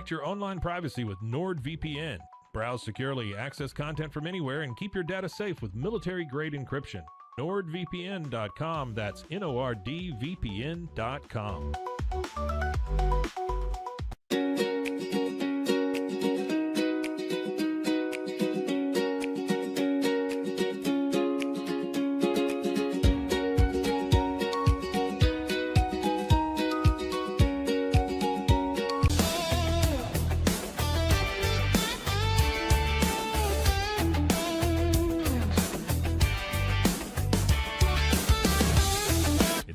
Protect your online privacy with NordVPN. Browse securely, access content from anywhere, and keep your data safe with military-grade encryption. NordVPN.com. That's NORDVPN.com.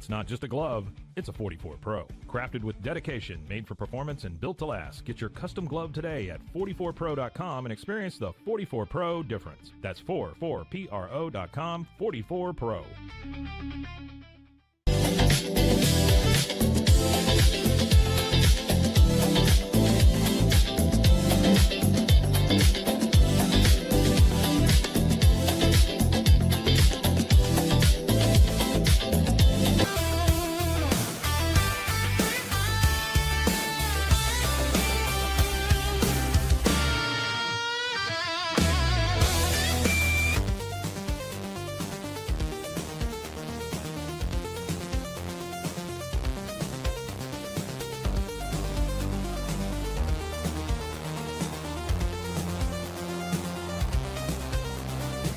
Not just a glove, it's a 44 Pro. Crafted with dedication, made for performance, and built to last. Get your custom glove today at 44pro.com and experience the 44 Pro difference. That's 44pro.com, 44 Pro.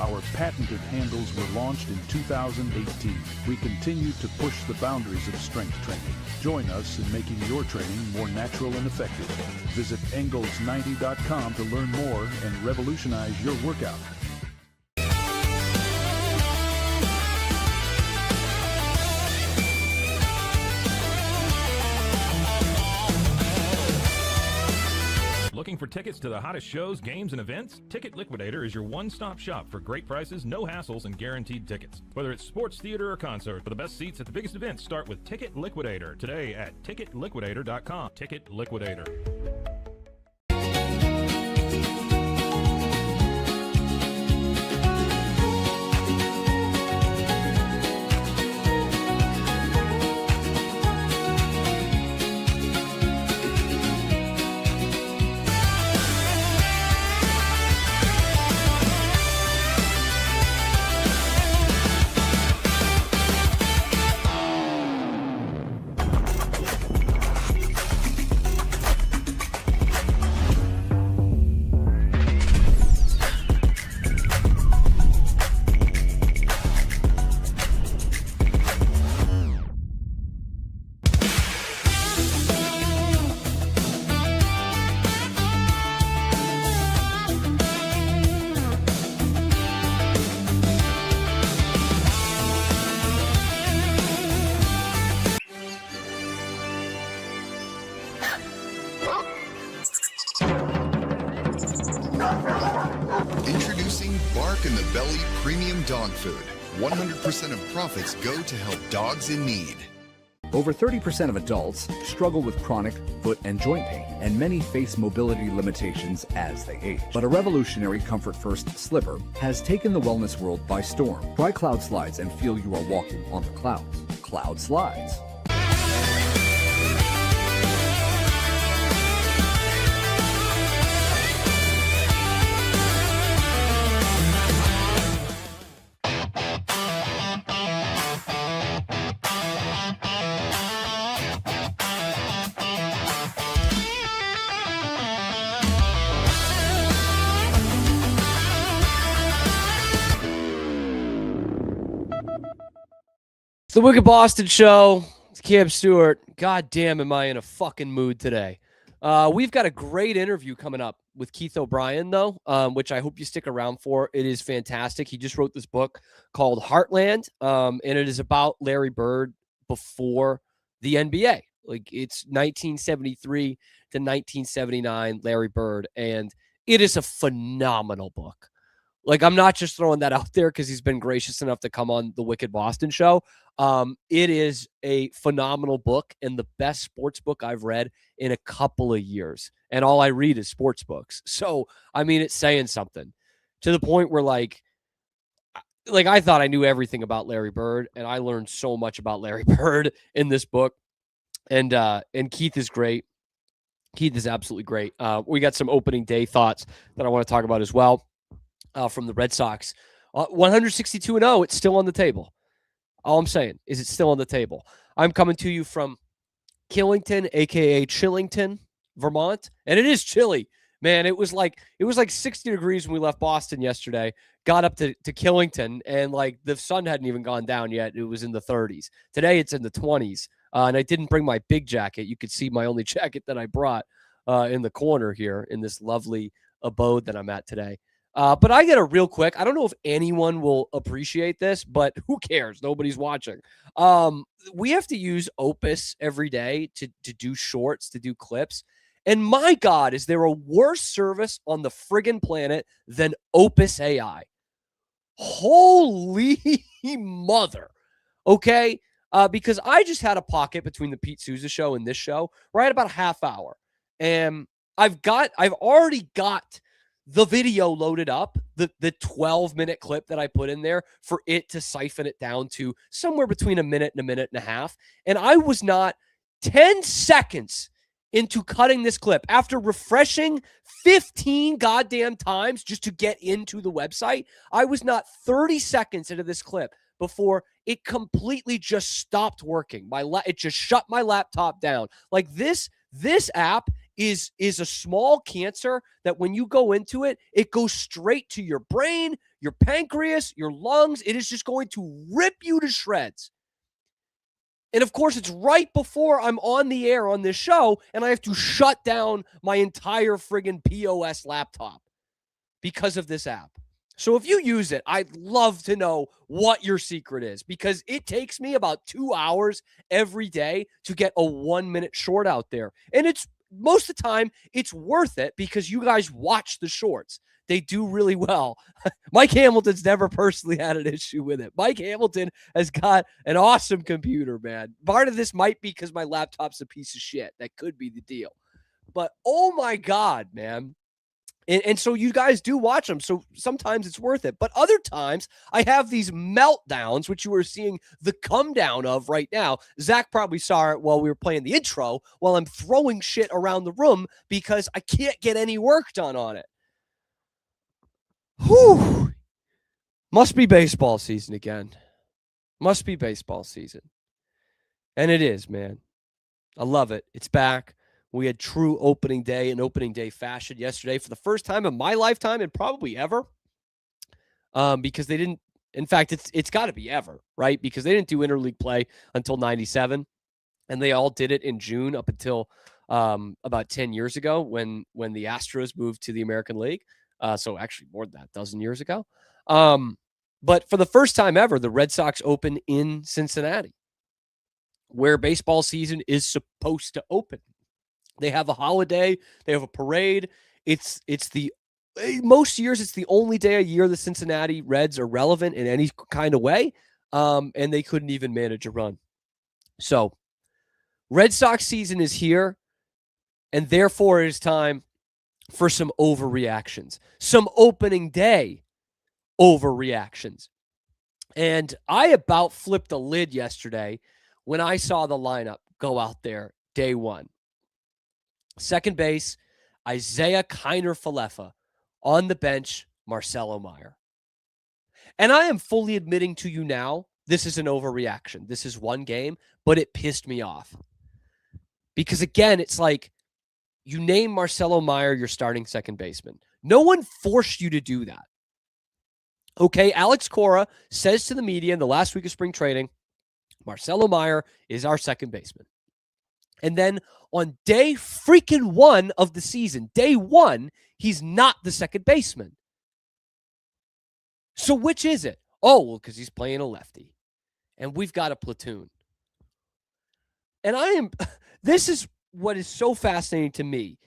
Our patented handles were launched in 2018. We continue to push the boundaries of strength training. Join us in making your training more natural and effective. Visit Engels90.com to learn more and revolutionize your workout. Looking for tickets to the hottest shows, games, and events? Ticket Liquidator is your one-stop shop for great prices, no hassles, and guaranteed tickets. Whether it's sports, theater, or concert, for the best seats at the biggest events, start with Ticket Liquidator today at ticketliquidator.com. Ticket Liquidator. Introducing Bark in the Belly Premium Dog Food. 100% of profits go to help dogs in need. Over 30% of adults struggle with chronic foot and joint pain, and many face mobility limitations as they age. But a revolutionary Comfort First slipper has taken the wellness world by storm. Try Cloud Slides and feel you are walking on the clouds. Cloud Slides. It's the Wicked Boston Show. It's Cam Stuart. God damn, am I in a fucking mood today. We've got a great interview coming up with Keith O'Brien, though, which I hope you stick around for. It is fantastic. He just wrote this book called Heartland, and it is about Larry Bird before the NBA. Like, it's 1973 to 1979, Larry Bird, and it is a phenomenal book. Like, I'm not just throwing that out there because he's been gracious enough to come on the Wicked Boston Show. It is a phenomenal book and the best sports book I've read in a couple of years. And all I read is sports books. So, I mean, it's saying something to the point where, like I thought I knew everything about Larry Bird, and I learned so much about Larry Bird in this book. And Keith is great. Keith is absolutely great. We got some opening day thoughts that I want to talk about as well from the Red Sox. 162-0, it's still on the table. All I'm saying is it's still on the table. I'm coming to you from Killington, a.k.a. Chillington, Vermont, and it is chilly. Man, it was like 60 degrees when we left Boston yesterday. Got up to Killington, and like the sun hadn't even gone down yet. It was in the 30s. Today it's in the 20s, and I didn't bring my big jacket. You could see my only jacket that I brought in the corner here in this lovely abode that I'm at today. But I get a real quick. I don't know if anyone will appreciate this, but who cares? Nobody's watching. We have to use Opus every day to do shorts, to do clips. And my God, is there a worse service on the friggin' planet than Opus AI? Holy mother. Okay? Because I just had a pocket between the Pete Souza show and this show, right about a half hour. And I've already got the video loaded up, the 12-minute clip that I put in there for it to siphon it down to somewhere between a minute and a half. And I was not 10 seconds into cutting this clip after refreshing 15 goddamn times just to get into the website. I was not 30 seconds into this clip before it completely just stopped working. It just shut my laptop down. Like this app is a small cancer that when you go into it, it goes straight to your brain, your pancreas, your lungs. It is just going to rip you to shreds. And of course, it's right before I'm on the air on this show, and I have to shut down my entire friggin' POS laptop because of this app. So if you use it, I'd love to know what your secret is, because it takes me about 2 hours every day to get a 1-minute short out there. And it's most of the time, it's worth it because you guys watch the shorts. They do really well. Mike Hamilton's never personally had an issue with it. Mike Hamilton has got an awesome computer, man. Part of this might be because my laptop's a piece of shit. That could be the deal. But oh my God, man. And so you guys do watch them. So sometimes it's worth it. But other times I have these meltdowns, which you are seeing the come down of right now. Zach probably saw it while we were playing the intro, while I'm throwing shit around the room because I can't get any work done on it. Whew. Must be baseball season again. Must be baseball season. And it is, man. I love it. It's back. We had true opening day in opening day fashion yesterday for the first time in my lifetime and probably ever. Because they didn't, in fact, it's got to be ever, right? Because they didn't do interleague play until 97. And they all did it in June up until about 10 years ago when the Astros moved to the American League. So actually more than that, a dozen years ago. But for the first time ever, the Red Sox open in Cincinnati, where baseball season is supposed to open. They have a holiday. They have a parade. It's the most years it's the only day a year the Cincinnati Reds are relevant in any kind of way, and they couldn't even manage a run. So, Red Sox season is here, and therefore it is time for some overreactions, some opening day overreactions. And I about flipped a lid yesterday when I saw the lineup go out there day one. Second base, Isaiah Kiner-Falefa. On the bench, Marcelo Meyer. And I am fully admitting to you now, this is an overreaction. This is one game, but it pissed me off. Because again, it's like, you name Marcelo Meyer your starting second baseman. No one forced you to do that. Okay, Alex Cora says to the media in the last week of spring training, Marcelo Meyer is our second baseman. And then on day freaking one of the season, day one, he's not the second baseman. So which is it? Oh, well, because he's playing a lefty. And we've got a platoon. And this is what is so fascinating to me.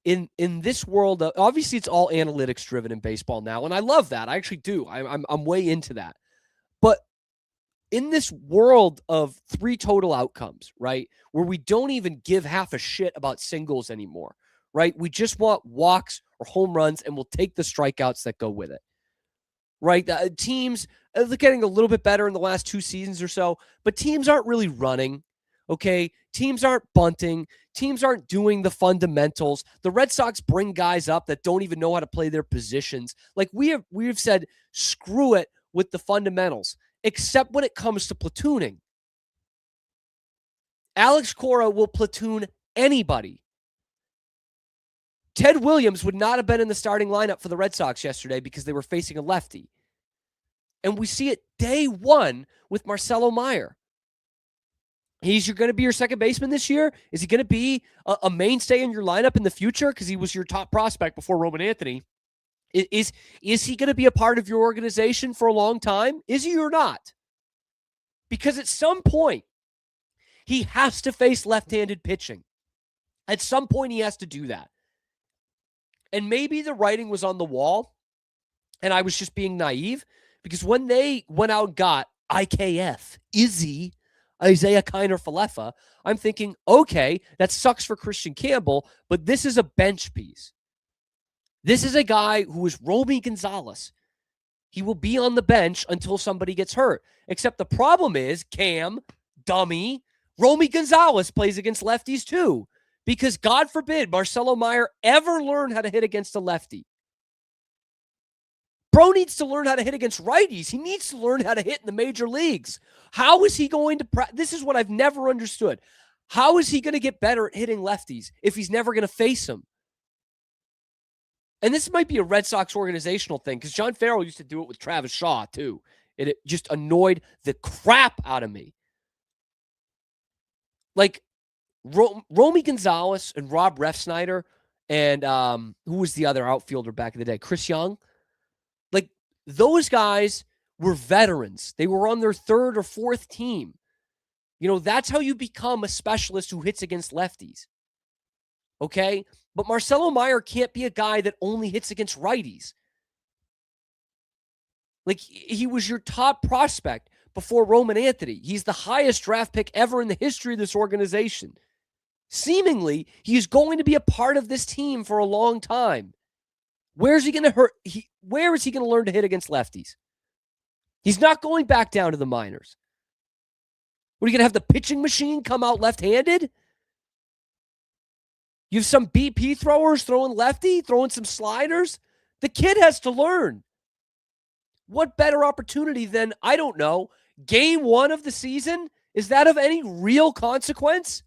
In this world, obviously it's all analytics driven in baseball now. And I love that. I actually do. I'm way into that. But in this world of 3 total outcomes, right, where we don't even give half a shit about singles anymore, right? We just want walks or home runs, and we'll take the strikeouts that go with it, right? Teams are getting a little bit better in the last 2 seasons or so, but teams aren't really running. Okay, teams aren't bunting. Teams aren't doing the fundamentals. The Red Sox bring guys up that don't even know how to play their positions. Like we've said, screw it with the fundamentals, except when it comes to platooning. Alex Cora will platoon anybody. Ted Williams would not have been in the starting lineup for the Red Sox yesterday because they were facing a lefty. And we see it day one with Marcelo Meyer. He's going to be your second baseman this year? Is he going to be a mainstay in your lineup in the future? Because he was your top prospect before Roman Anthony. Is he going to be a part of your organization for a long time? Is he or not? Because at some point, he has to face left-handed pitching. At some point, he has to do that. And maybe the writing was on the wall, and I was just being naive, because when they went out and got IKF, Izzy, Isaiah Kiner Falefa, I'm thinking, okay, that sucks for Christian Campbell, but this is a bench piece. This is a guy who is Romy Gonzalez. He will be on the bench until somebody gets hurt. Except the problem is, Cam, dummy, Romy Gonzalez plays against lefties too. Because God forbid Marcelo Meyer ever learn how to hit against a lefty. Bro needs to learn how to hit against righties. He needs to learn how to hit in the major leagues. How is he going to this is what I've never understood. How is he going to get better at hitting lefties if he's never going to face them? And this might be a Red Sox organizational thing, because John Farrell used to do it with Travis Shaw too. It just annoyed the crap out of me. Like Romy Gonzalez and Rob Refsnyder and who was the other outfielder back in the day? Chris Young. Like, those guys were veterans. They were on their third or fourth team. You know, that's how you become a specialist who hits against lefties. Okay? But Marcelo Meyer can't be a guy that only hits against righties. Like, he was your top prospect before Roman Anthony. He's the highest draft pick ever in the history of this organization. Seemingly, he's going to be a part of this team for a long time. Where is he going to hurt? Where is he going to learn to hit against lefties? He's not going back down to the minors. What, are you going to have the pitching machine come out left-handed? You have some BP throwers throwing lefty, throwing some sliders? The kid has to learn. What better opportunity than, I don't know, game one of the season? Is that of any real consequence?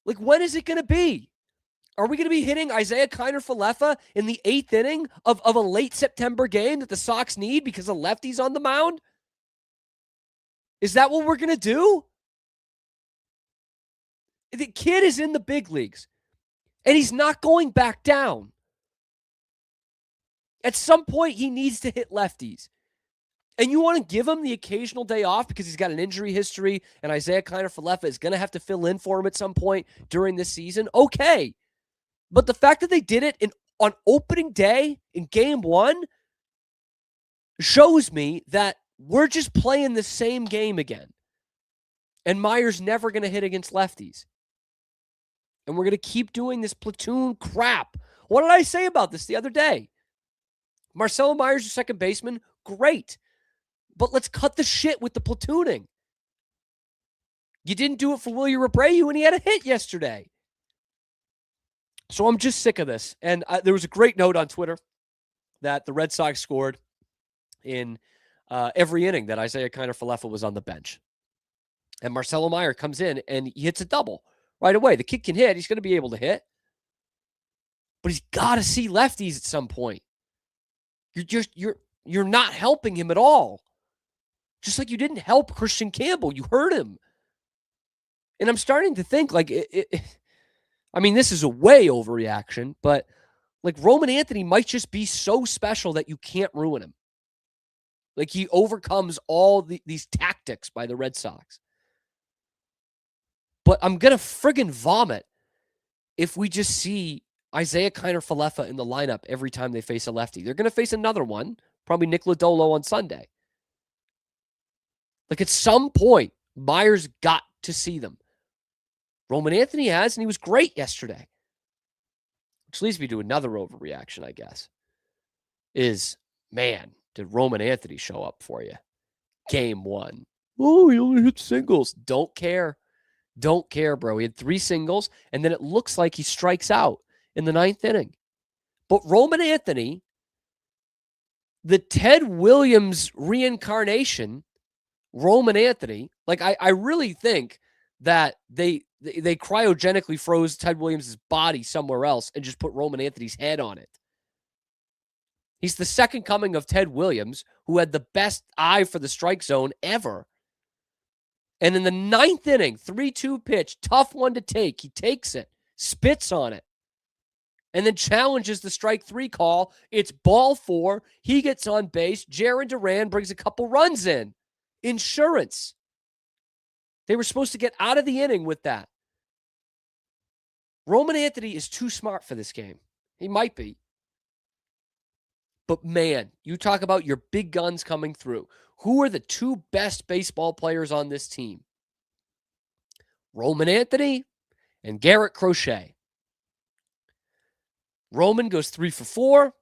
Like, when is it going to be? Are we going to be hitting Isaiah Kiner Falefa in the 8th inning of a late September game that the Sox need because of lefties on the mound? Is that what we're going to do? The kid is in the big leagues, and he's not going back down. At some point, he needs to hit lefties. And you want to give him the occasional day off because he's got an injury history, and Isaiah Kiner Falefa is going to have to fill in for him at some point during this season? Okay. But the fact that they did it on opening day in game one shows me that we're just playing the same game again. And Meyer's never going to hit against lefties. And we're going to keep doing this platoon crap. What did I say about this the other day? Marcelo Meyer's your second baseman. Great. But let's cut the shit with the platooning. You didn't do it for William Abreu, and he had a hit yesterday. So I'm just sick of this. And there was a great note on Twitter that the Red Sox scored in every inning that Isaiah Kiner Falefa was on the bench. And Marcelo Meyer comes in and he hits a double right away. The kid can hit. He's going to be able to hit. But he's got to see lefties at some point. You're not helping him at all. Just like you didn't help Christian Campbell. You hurt him. And I'm starting to think, like, I mean, this is a way overreaction, but like Roman Anthony might just be so special that you can't ruin him. Like, he overcomes all these tactics by the Red Sox. But I'm going to friggin' vomit if we just see Isaiah Kiner Falefa in the lineup every time they face a lefty. They're going to face another one, probably Nick Lodolo on Sunday. Like, at some point, Meyer's got to see them. Roman Anthony has, and he was great yesterday. Which leads me to another overreaction, I guess, is, man, did Roman Anthony show up for you? Game one. Oh, he only hit singles. Don't care. Don't care, bro. He had 3 singles, and then it looks like he strikes out in the 9th inning. But Roman Anthony, the Ted Williams reincarnation, Roman Anthony, like I really think that they cryogenically froze Ted Williams' body somewhere else and just put Roman Anthony's head on it. He's the second coming of Ted Williams, who had the best eye for the strike zone ever. And in the 9th inning, 3-2 pitch, tough one to take. He takes it, spits on it, and then challenges the strike 3 call. It's ball 4. He gets on base. Jaron Duran brings a couple runs in. Insurance. They were supposed to get out of the inning with that. Roman Anthony is too smart for this game. He might be. But man, you talk about your big guns coming through. Who are the 2 best baseball players on this team? Roman Anthony and Garrett Crochet. Roman goes 3 for 4,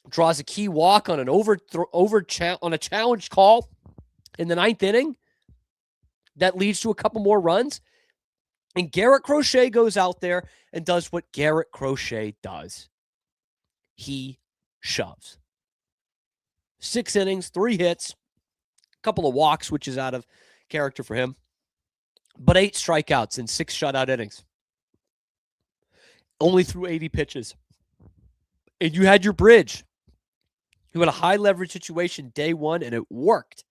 draws a key walk on an on a challenge call in the 9th inning. That leads to a couple more runs. And Garrett Crochet goes out there and does what Garrett Crochet does. He shoves. 6 innings, 3 hits, a couple of walks, which is out of character for him, but 8 strikeouts in 6 shutout innings. Only threw 80 pitches. And you had your bridge. You had a high leverage situation day 1, and it worked.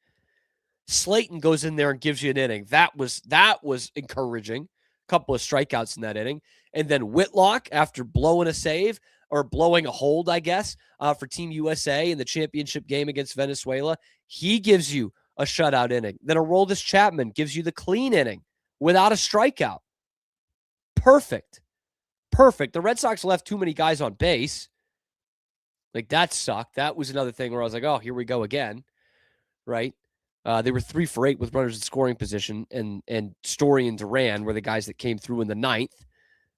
Slayton goes in there and gives you an inning. That was encouraging. A couple of strikeouts in that inning. And then Whitlock, after blowing a save, or blowing a hold, I guess, for Team USA in the championship game against Venezuela, he gives you a shutout inning. Then Aroldis Chapman gives you the clean inning without a strikeout. Perfect. The Red Sox left too many guys on base. Like, that sucked. That was another thing where I was like, oh, here we go again, right? They were 3 for 8 with runners in scoring position, and Story and Duran were the guys that came through in the 9th,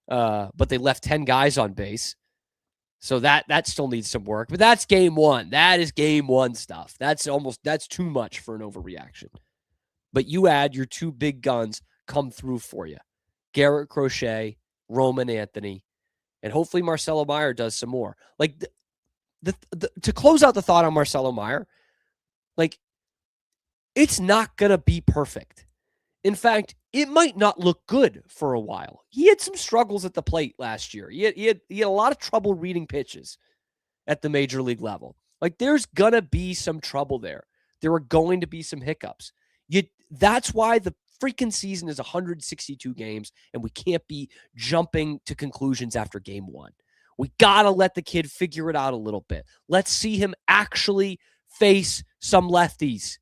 but they left 10 guys on base. So that still needs some work. But that's game 1. That is game 1 stuff. That's too much for an overreaction. But you add your 2 big guns come through for you. Garrett Crochet, Roman Anthony, and hopefully Marcelo Meyer does some more. Like, to close out the thought on Marcelo Meyer, like, it's not going to be perfect. In fact, it might not look good for a while. He had some struggles at the plate last year. He had a lot of trouble reading pitches at the major league level. Like, there's going to be some trouble there. There are going to be some hiccups. That's why the freaking season is 162 games, and we can't be jumping to conclusions after game 1. We got to let the kid figure it out a little bit. Let's see him actually face some lefties.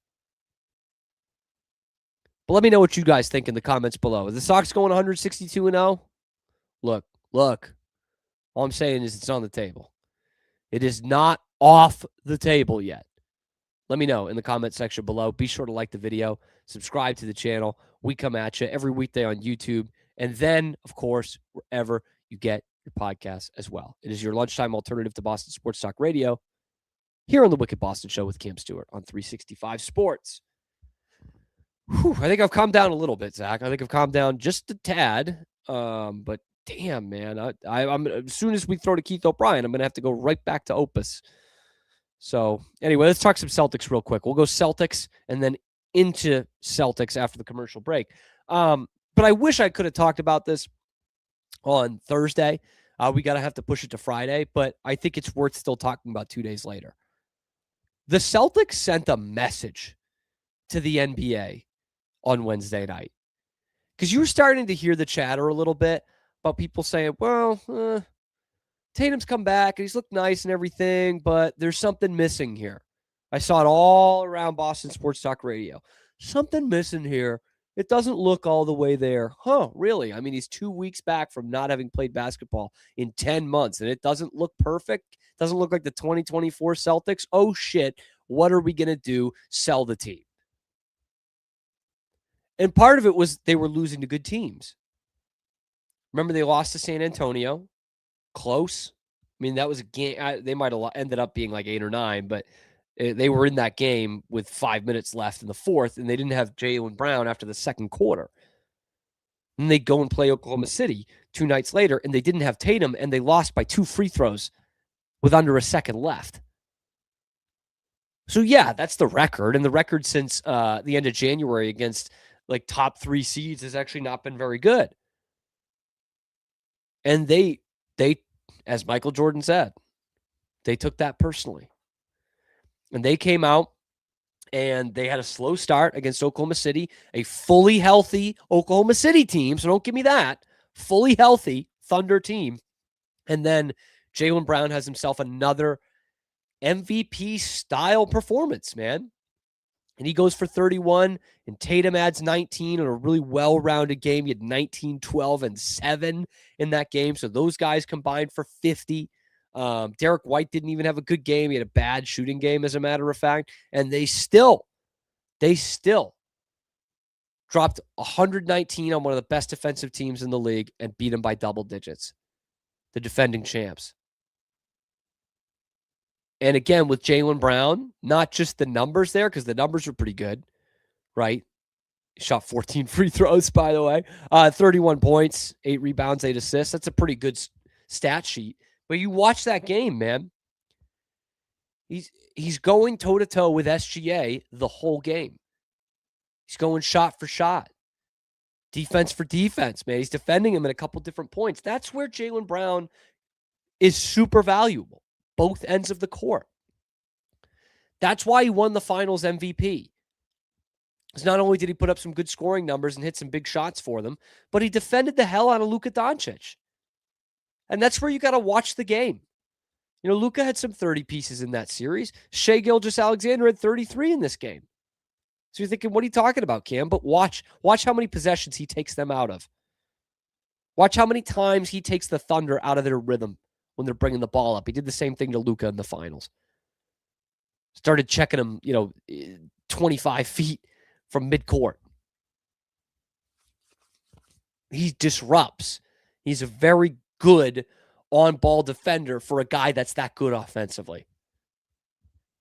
But let me know what you guys think in the comments below. Are the Sox going 162-0? Look. All I'm saying is it's on the table. It is not off the table yet. Let me know in the comment section below. Be sure to like the video, subscribe to the channel. We come at you every weekday on YouTube, and then, of course, wherever you get your podcasts as well. It is your lunchtime alternative to Boston Sports Talk Radio here on the Wicked Boston Show with Cam Stewart on 365 Sports. Whew, I think I've calmed down a little bit, Zach. I think I've calmed down just a tad. But damn, man, I'm as soon as we throw to Keith O'Brien, I'm going to have to go right back to Opus. So anyway, let's talk some Celtics real quick. We'll go Celtics and then into Celtics after the commercial break. But I wish I could have talked about this on Thursday. We got to have to push it to Friday, but I think it's worth still talking about 2 days later. The Celtics sent a message to the NBA on Wednesday night, because you were starting to hear the chatter a little bit about people saying, well, Tatum's come back and he's looked nice and everything, but there's something missing here. I saw it all around Boston Sports Talk Radio. Something missing here. It doesn't look all the way there. Huh, really? I mean, he's 2 weeks back from not having played basketball in 10 months, and it doesn't look perfect. Doesn't look like the 2024 Celtics. Oh, shit. What are we going to do? Sell the team. And part of it was they were losing to good teams. Remember, they lost to San Antonio. Close. I mean, that was a game. They might have ended up being like 8 or 9, but They were in that game with 5 minutes left in the fourth, and they didn't have Jaylen Brown after the second quarter. And they go and play Oklahoma City 2 nights later, and they didn't have Tatum, and they lost by 2 free throws with under a second left. So, yeah, that's the record. And the record since the end of January against like top 3 seeds has actually not been very good. And they, as Michael Jordan said, they took that personally. And they came out and they had a slow start against Oklahoma City, a fully healthy Oklahoma City team. So don't give me that. Fully healthy Thunder team. And then Jaylen Brown has himself another MVP style performance, man. And he goes for 31, and Tatum adds 19 on a really well-rounded game. He had 19, 12, and 7 in that game. So those guys combined for 50. Derek White didn't even have a good game. He had a bad shooting game, as a matter of fact. And they still dropped 119 on one of the best defensive teams in the league and beat them by double digits. The defending champs. And again, with Jaylen Brown, not just the numbers there, because the numbers are pretty good, right? He shot 14 free throws, by the way. 31 points, 8 rebounds, 8 assists. That's a pretty good stat sheet. But you watch that game, man. He's going toe-to-toe with SGA the whole game. He's going shot for shot. Defense for defense, man. He's defending him at a couple different points. That's where Jaylen Brown is super valuable. Both ends of the court. That's why he won the finals MVP. Because not only did he put up some good scoring numbers and hit some big shots for them, but he defended the hell out of Luka Doncic. And that's where you got to watch the game. You know, Luka had some 30 pieces in that series. Shai Gilgeous-Alexander had 33 in this game. So you're thinking, what are you talking about, Cam? But watch how many possessions he takes them out of. Watch how many times he takes the Thunder out of their rhythm when they're bringing the ball up. He did the same thing to Luka in the finals. Started checking him, 25 feet from midcourt. He disrupts. He's a very good on-ball defender for a guy that's that good offensively.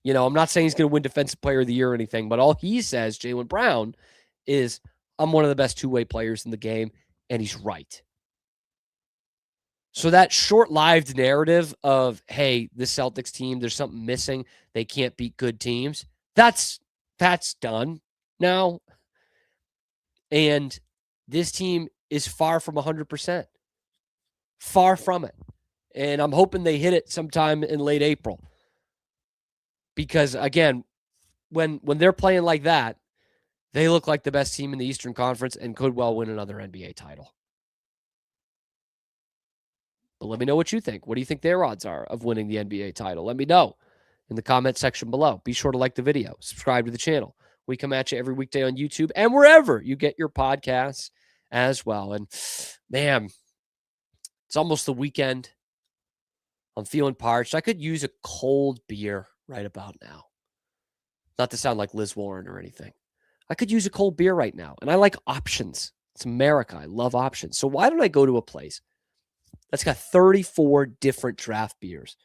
I'm not saying he's going to win Defensive Player of the Year or anything, but all he says, Jaylen Brown, is I'm one of the best two-way players in the game, and he's right. So that short-lived narrative of, hey, this Celtics team, there's something missing, they can't beat good teams, that's done now. And this team is far from 100%. Far from it. And I'm hoping they hit it sometime in late April. Because, again, when they're playing like that, they look like the best team in the Eastern Conference and could well win another NBA title. But let me know what you think. What do you think their odds are of winning the NBA title? Let me know in the comment section below. Be sure to like the video. Subscribe to the channel. We come at you every weekday on YouTube and wherever you get your podcasts as well. And, man, it's almost the weekend. I'm feeling parched. I could use a cold beer right about now. Not to sound like Liz Warren or anything. I could use a cold beer right now. And I like options. It's America. I love options. So why don't I go to a place that's got 34 different draft beers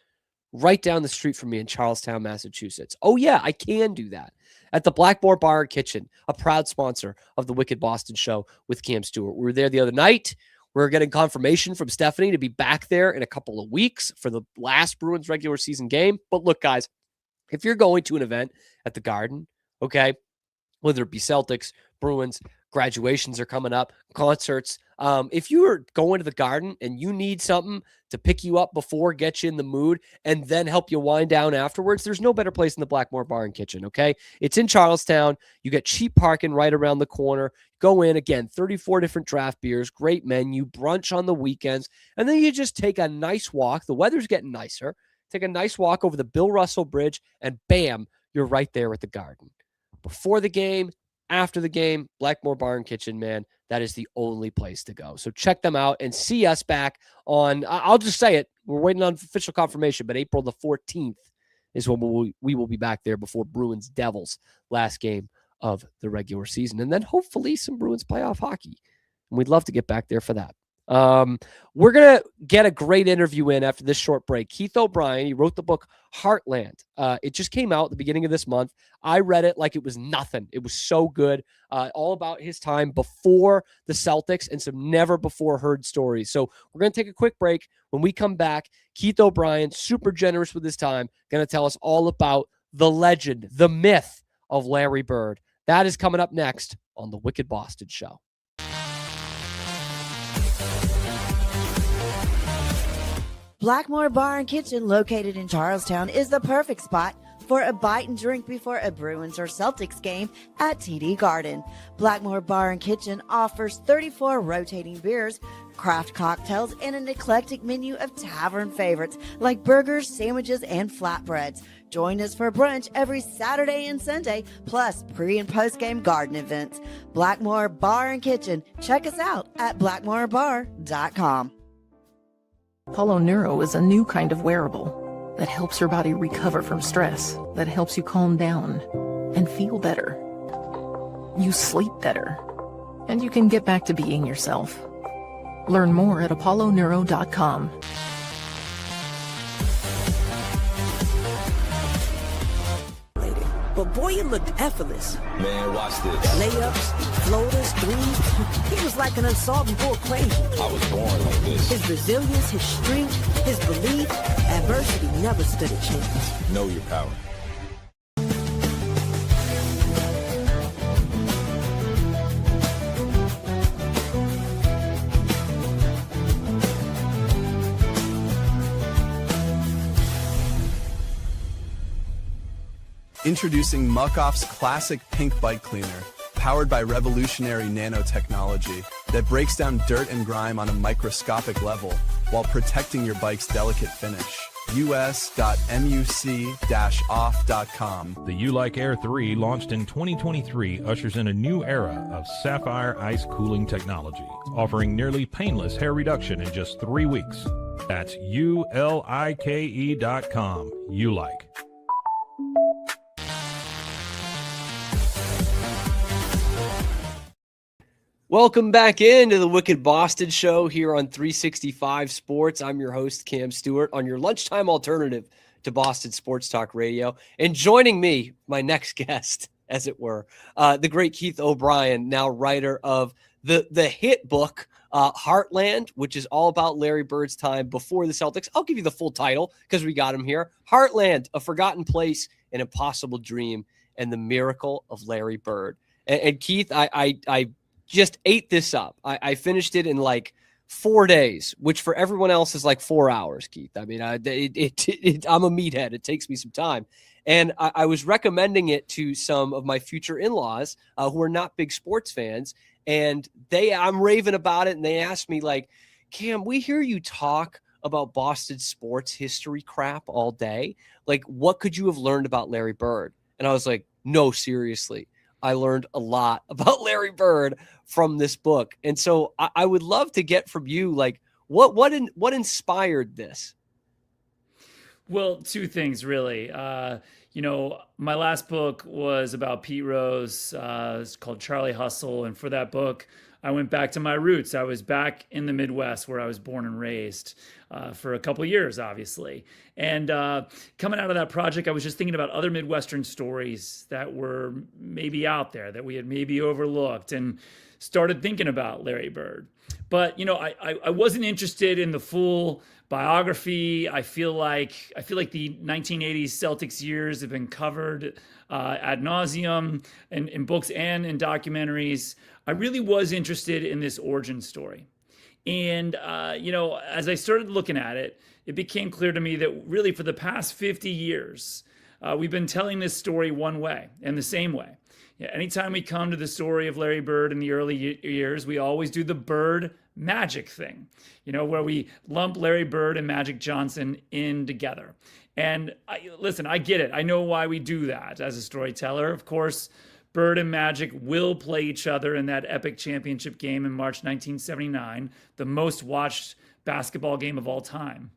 right down the street from me in Charlestown, Massachusetts? Oh, yeah, I can do that. At the Blackmore Bar and Kitchen, a proud sponsor of the Wicked Boston Show with Cam Stewart. We were there the other night. We're getting confirmation from Stephanie to be back there in a couple of weeks for the last Bruins regular season game. But look, guys, if you're going to an event at the Garden, okay, whether it be Celtics, Bruins, graduations are coming up, concerts. If you are going to the Garden and you need something to pick you up before, get you in the mood, and then help you wind down afterwards, there's no better place than the Blackmore Bar and Kitchen, okay? It's in Charlestown. You get cheap parking right around the corner. Go in, again, 34 different draft beers, great menu, brunch on the weekends, and then you just take a nice walk. The weather's getting nicer. Take a nice walk over the Bill Russell Bridge, and bam, you're right there at the Garden. Before the game, after the game, Blackmore Bar and Kitchen, man, that is the only place to go. So check them out and see us back on, I'll just say it, we're waiting on official confirmation, but April the 14th is when we will be back there before Bruins Devils last game of the regular season. And then hopefully some Bruins playoff hockey. And we'd love to get back there for that. We're going to get a great interview in after this short break. Keith O'Brien, he wrote the book Heartland. It just came out at the beginning of this month. I read it like it was nothing. It was so good. All about his time before the Celtics and some never before heard stories. So we're going to take a quick break. When we come back, Keith O'Brien, super generous with his time, going to tell us all about the legend, the myth of Larry Bird. That is coming up next on the Wicked Boston Show. Blackmore Bar and Kitchen, located in Charlestown, is the perfect spot for a bite and drink before a Bruins or Celtics game at TD Garden. Blackmore Bar and Kitchen offers 34 rotating beers, craft cocktails, and an eclectic menu of tavern favorites like burgers, sandwiches, and flatbreads. Join us for brunch every Saturday and Sunday, plus pre- and post-game garden events. Blackmore Bar and Kitchen. Check us out at blackmorebar.com. Apollo Neuro is a new kind of wearable that helps your body recover from stress, that helps you calm down and feel better. You sleep better, and you can get back to being yourself. Learn more at apolloneuro.com. But boy, it looked effortless. Man, watch this. Layups, floaters, threes. He was like an unsolvable equation. I was born like this. His resilience, his strength, his belief, adversity never stood a chance. Know your power. Introducing Muck-Off's classic pink bike cleaner, powered by revolutionary nanotechnology that breaks down dirt and grime on a microscopic level while protecting your bike's delicate finish. us.muc-off.com. The U-Like Air 3, launched in 2023, ushers in a new era of sapphire ice cooling technology, offering nearly painless hair reduction in just 3 weeks. That's ULIKE.com. U-Like. Welcome back into the Wicked Boston Show here on 365 Sports. I'm your host, Cam Stuart, on your lunchtime alternative to Boston Sports Talk Radio. And joining me, my next guest, as it were, the great Keith O'Brien, now writer of the hit book, Heartland, which is all about Larry Bird's time before the Celtics. I'll give you the full title because we got him here. Heartland, A Forgotten Place, An Impossible Dream, and the Miracle of Larry Bird. And Keith, I just ate this up. I finished it in like 4 days, which for everyone else is like 4 hours, Keith. I mean, I'm a meathead. It takes me some time. And I was recommending it to some of my future in-laws who are not big sports fans. And I'm raving about it. And they asked me like, Cam, we hear you talk about Boston sports history crap all day. Like, what could you have learned about Larry Bird? And I was like, no, seriously. I learned a lot about Larry Bird from this book. And so I would love to get from you, like, what inspired this? Well, two things, really. My last book was about Pete Rose. It's called Charlie Hustle. And for that book, I went back to my roots. I was back in the Midwest where I was born and raised for a couple of years, obviously. And coming out of that project, I was just thinking about other Midwestern stories that were maybe out there that we had maybe overlooked, and started thinking about Larry Bird. But, I wasn't interested in the full biography. I feel like the 1980s Celtics years have been covered ad nauseum in books and in documentaries. I really was interested in this origin story. And, as I started looking at it, it became clear to me that really for the past 50 years, we've been telling this story one way and the same way. Yeah, anytime we come to the story of Larry Bird in the early years, we always do the Bird Magic thing, where we lump Larry Bird and Magic Johnson in together. And I get it. I know why we do that as a storyteller. Of course, Bird and Magic will play each other in that epic championship game in March 1979, the most watched basketball game of all time.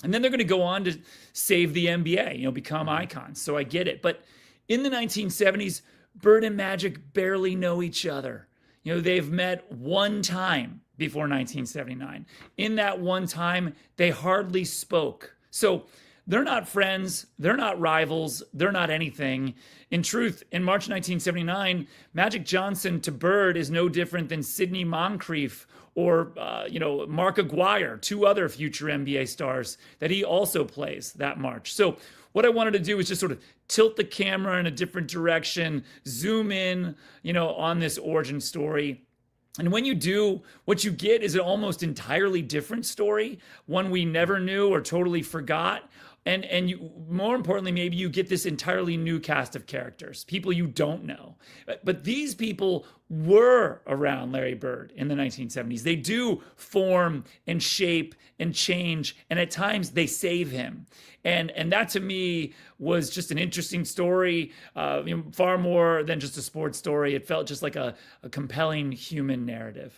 And then they're going to go on to save the NBA, become icons. So I get it. But in the 1970s, Bird and Magic barely know each other. They've met one time before 1979. In that one time, they hardly spoke. So they're not friends, they're not rivals, they're not anything. In truth, in March 1979, Magic Johnson to Bird is no different than Sidney Moncrief or Mark Aguirre, two other future NBA stars that he also plays that March. So what I wanted to do is just sort of tilt the camera in a different direction, zoom in, on this origin story. And when you do, what you get is an almost entirely different story, one we never knew or totally forgot. And you, more importantly, maybe you get this entirely new cast of characters, people you don't know. But these people were around Larry Bird in the 1970s. They do form and shape and change, and at times they save him. And that to me was just an interesting story, far more than just a sports story. It felt just like a compelling human narrative.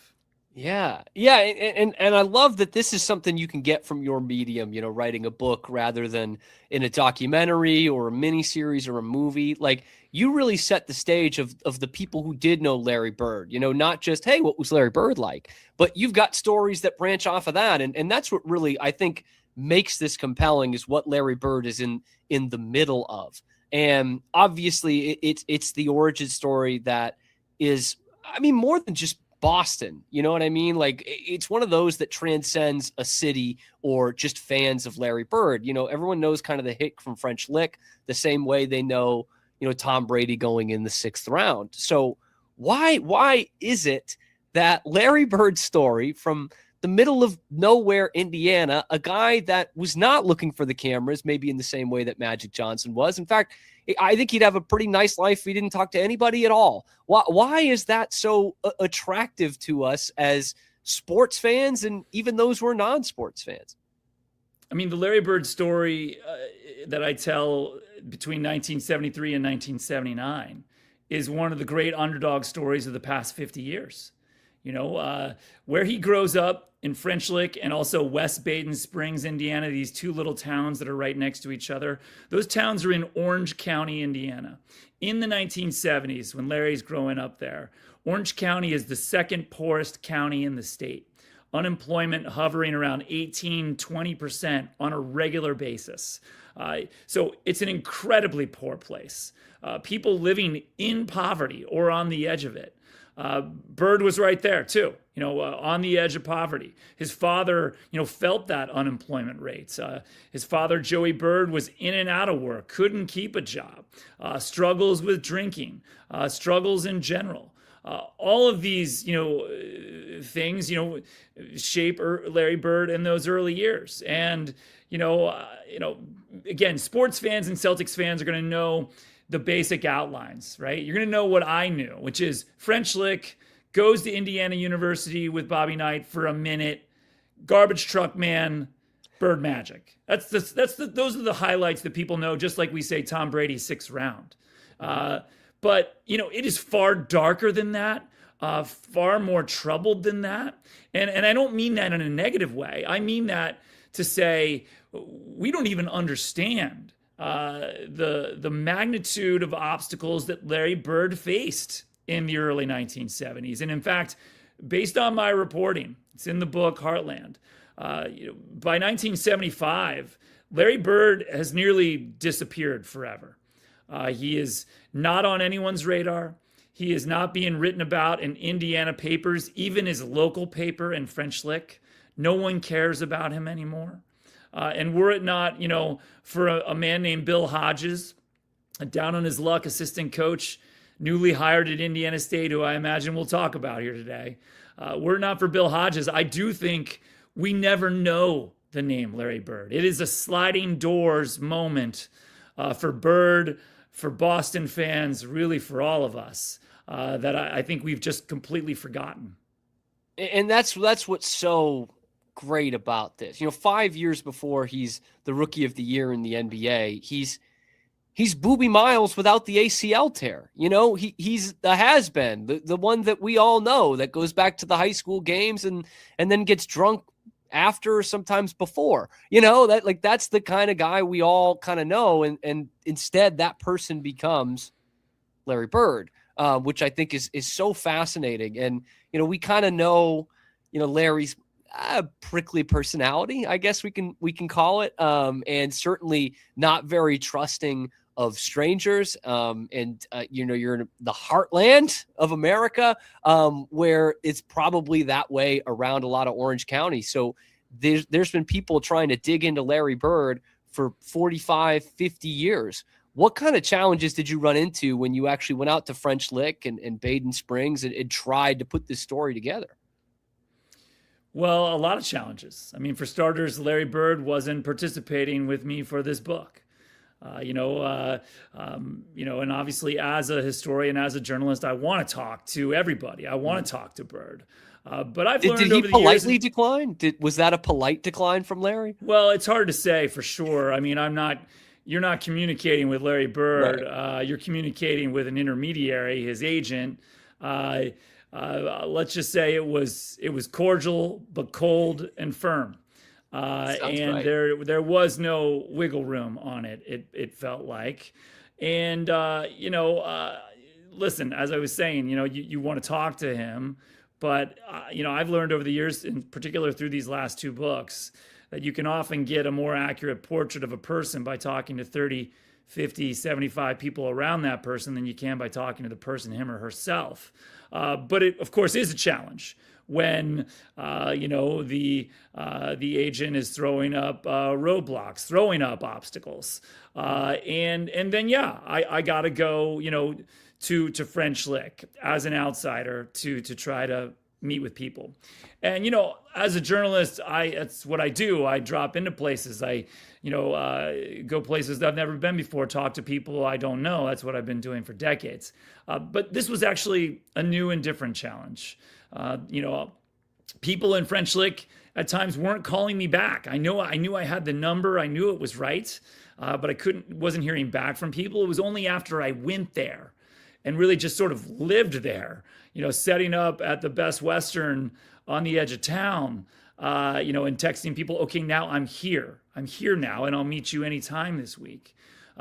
Yeah. And I love that this is something you can get from your medium, writing a book rather than in a documentary or a miniseries or a movie. Like, you really set the stage of the people who did know Larry Bird, not just, hey, what was Larry Bird like? But you've got stories that branch off of that. And that's what really, I think, makes this compelling, is what Larry Bird is in the middle of. And obviously it's the origin story that is, more than just Boston, you know what I mean? Like, it's one of those that transcends a city or just fans of Larry Bird. Everyone knows kind of the hit from French Lick the same way they know, Tom Brady going in the 6th round. So why is it that Larry Bird's story from the middle of nowhere, Indiana, a guy that was not looking for the cameras, maybe in the same way that Magic Johnson was. In fact, I think he'd have a pretty nice life if he didn't talk to anybody at all. Why is that so attractive to us as sports fans and even those who are non-sports fans? The Larry Bird story that I tell between 1973 and 1979 is one of the great underdog stories of the past 50 years. Where he grows up in French Lick and also West Baden Springs, Indiana, these two little towns that are right next to each other. Those towns are in Orange County, Indiana. In the 1970s, when Larry's growing up there, Orange County is the second poorest county in the state. Unemployment hovering around 18-20% on a regular basis. So it's an incredibly poor place. People living in poverty or on the edge of it. Bird was right there too, on the edge of poverty. His father, felt that unemployment rates. His father, Joey Bird, was in and out of work, couldn't keep a job, struggles with drinking, struggles in general. All of these, things, shape Larry Bird in those early years. And, again, sports fans and Celtics fans are going to know the basic outlines, right? You're going to know what I knew, which is French Lick, goes to Indiana University with Bobby Knight for a minute, garbage truck man, Bird Magic. Those are the highlights that people know, just like we say Tom Brady 6th round. But, it is far darker than that, far more troubled than that. And I don't mean that in a negative way. I mean that to say we don't even understand the magnitude of obstacles that Larry Bird faced in the early 1970s. And in fact, based on my reporting, it's in the book Heartland, by 1975, Larry Bird has nearly disappeared forever. He is not on anyone's radar. He is not being written about in Indiana papers, even his local paper in French Lick. No one cares about him anymore. And were it not, for a man named Bill Hodges, a down on his luck assistant coach, newly hired at Indiana State, who I imagine we'll talk about here today. Were it not for Bill Hodges, I do think we never know the name Larry Bird. It is a sliding doors moment for Bird, for Boston fans, really for all of us, that I think we've just completely forgotten. And that's what's so great about this. 5 years before he's the rookie of the year in the NBA, he's Boobie Miles without the ACL tear. He's the has-been, the one that we all know that goes back to the high school games and then gets drunk after or sometimes before. That's the kind of guy we all kind of know. And instead that person becomes Larry Bird, which I think is so fascinating. And, we kind of know Larry's prickly personality, I guess we can call it, and certainly not very trusting of strangers. You're in the heartland of America, where it's probably that way around a lot of Orange County. So there's been people trying to dig into Larry Bird for 45, 50 years. What kind of challenges did you run into when you actually went out to French Lick and Baden Springs and tried to put this story together? Well, a lot of challenges. I mean, for starters, Larry Bird wasn't participating with me for this book. And obviously as a historian, as a journalist, I want to talk to everybody. I want to talk to Bird. But I've learned did over he the years. Politely decline? Was that a polite decline from Larry? Well, it's hard to say for sure. I mean, you're not communicating with Larry Bird. Right. You're communicating with an intermediary, his agent. Let's just say it was cordial, but cold and firm. And right. there was no wiggle room on it. It felt like, and listen, as I was saying, you want to talk to him, but I've learned over the years, in particular through these last two books, that you can often get a more accurate portrait of a person by talking to 30, 50, 75 people around that person than you can by talking to the person, him or herself. But it, of course, is a challenge when the agent is throwing up roadblocks, throwing up obstacles, and then I got to go to French Lick as an outsider to try to meet with people. And as a journalist, that's what I do. I drop into places. I go places that I've never been before, talk to people I don't know. That's what I've been doing for decades. But this was actually a new and different challenge. People in French Lick at times weren't calling me back. I knew I had the number. I knew it was right, but I wasn't hearing back from people. It was only after I went there and really just sort of lived there, setting up at the Best Western on the edge of town, and texting people, okay, now I'm here now, and I'll meet you anytime this week.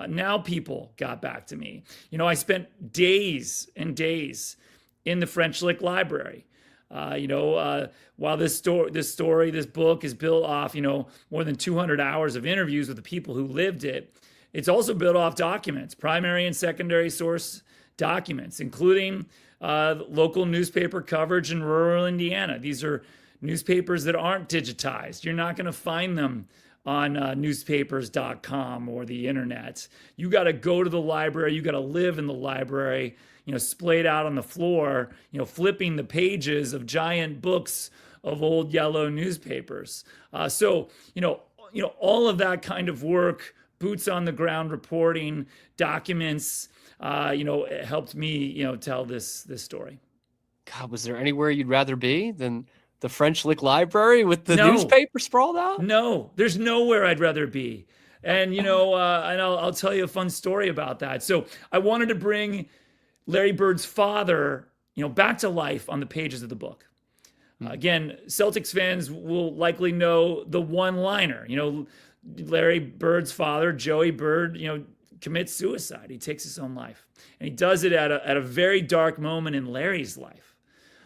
Now people got back to me. I spent days and days in the French Lick Library. While this book is built off, more than 200 hours of interviews with the people who lived it, it's also built off documents, primary and secondary source documents, including local newspaper coverage in rural Indiana. These are newspapers that aren't digitized. You're not going to find them on newspapers.com or the internet. You got to go to the library. You got to live in the library, splayed out on the floor, flipping the pages of giant books of old yellow newspapers. So all of that kind of work, boots on the ground reporting, documents, it helped me, tell this story. God, was there anywhere you'd rather be than the French Lick Library with the newspaper sprawled out? No, there's nowhere I'd rather be. And, and I'll tell you a fun story about that. So I wanted to bring Larry Bird's father, back to life on the pages of the book. Again, Celtics fans will likely know the one-liner. Larry Bird's father, Joey Bird, commits suicide. He takes his own life. And he does it at a very dark moment in Larry's life.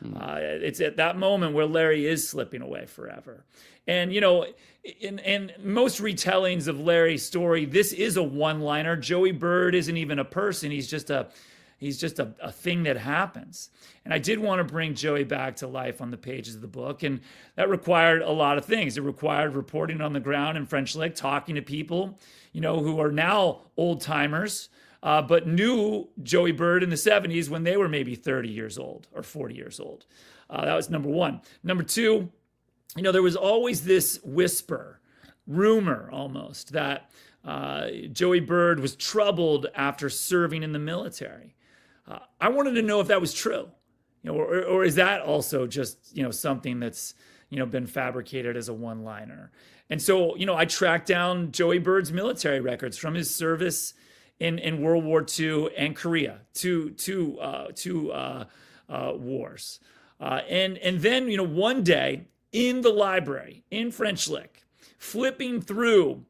It's at that moment where Larry is slipping away forever. And, in most retellings of Larry's story, this is a one-liner. Joey Bird isn't even a person. He's just a thing that happens. And I did want to bring Joey back to life on the pages of the book. And that required a lot of things. It required reporting on the ground in French Lick, talking to people, who are now old timers, but knew Joey Bird in the 70s when they were maybe 30 years old or 40 years old. That was number one. Number two, there was always this whisper, rumor almost, that Joey Bird was troubled after serving in the military. I wanted to know if that was true, or is that also just, something that's, been fabricated as a one-liner. And so, I tracked down Joey Bird's military records from his service in World War II and Korea, two wars. And then, one day in the library in French Lick, flipping through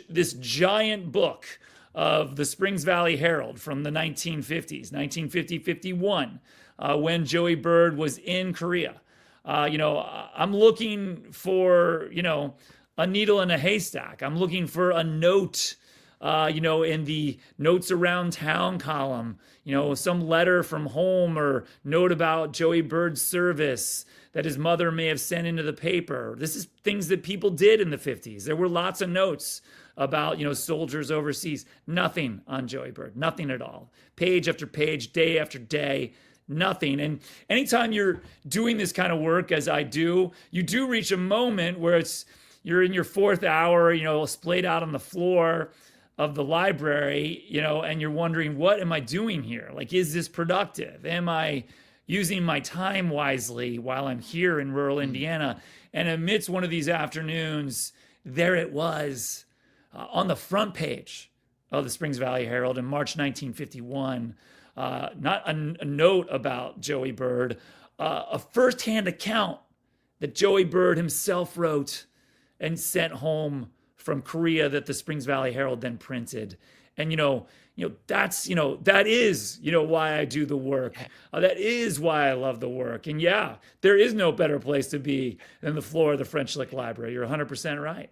this giant book of the Springs Valley Herald from the 1950s, 1950-51, when Joey Bird was in Korea. I'm looking for, a needle in a haystack. I'm looking for a note, in the notes around town column, some letter from home or note about Joey Bird's service that his mother may have sent into the paper. This is things that people did in the 50s. There were lots of notes about, soldiers overseas. Nothing on Joey Bird, nothing at all. Page after page, day after day, nothing. And anytime you're doing this kind of work, as I do, you do reach a moment where you're in your fourth hour, splayed out on the floor of the library, and you're wondering, what am I doing here? Like, is this productive? Am I using my time wisely while I'm here in rural Indiana? And amidst one of these afternoons, there it was on the front page of the Springs Valley Herald in March 1951. Not a note about Joey Bird, a firsthand account that Joey Bird himself wrote and sent home from Korea that the Springs Valley Herald then printed. And, that is, why I do the work. That is why I love the work. And yeah, there is no better place to be than the floor of the French Lick Library. You're 100% right.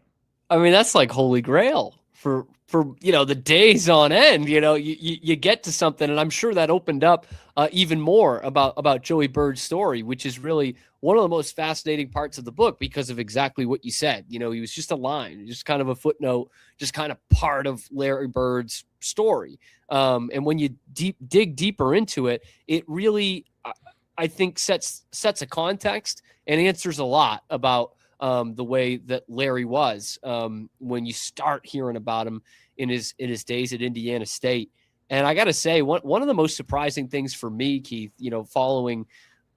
I mean, that's like holy grail for the days on end. You get to something, and I'm sure that opened up even more about Joey Bird's story, which is really one of the most fascinating parts of the book because of exactly what you said. He was just a line, just kind of a footnote, just kind of part of Larry Bird's story. And when you dig deeper into it, it really, I think, sets a context and answers a lot about the way that Larry was when you start hearing about him in his days at Indiana State. And I got to say, one of the most surprising things for me, Keith, following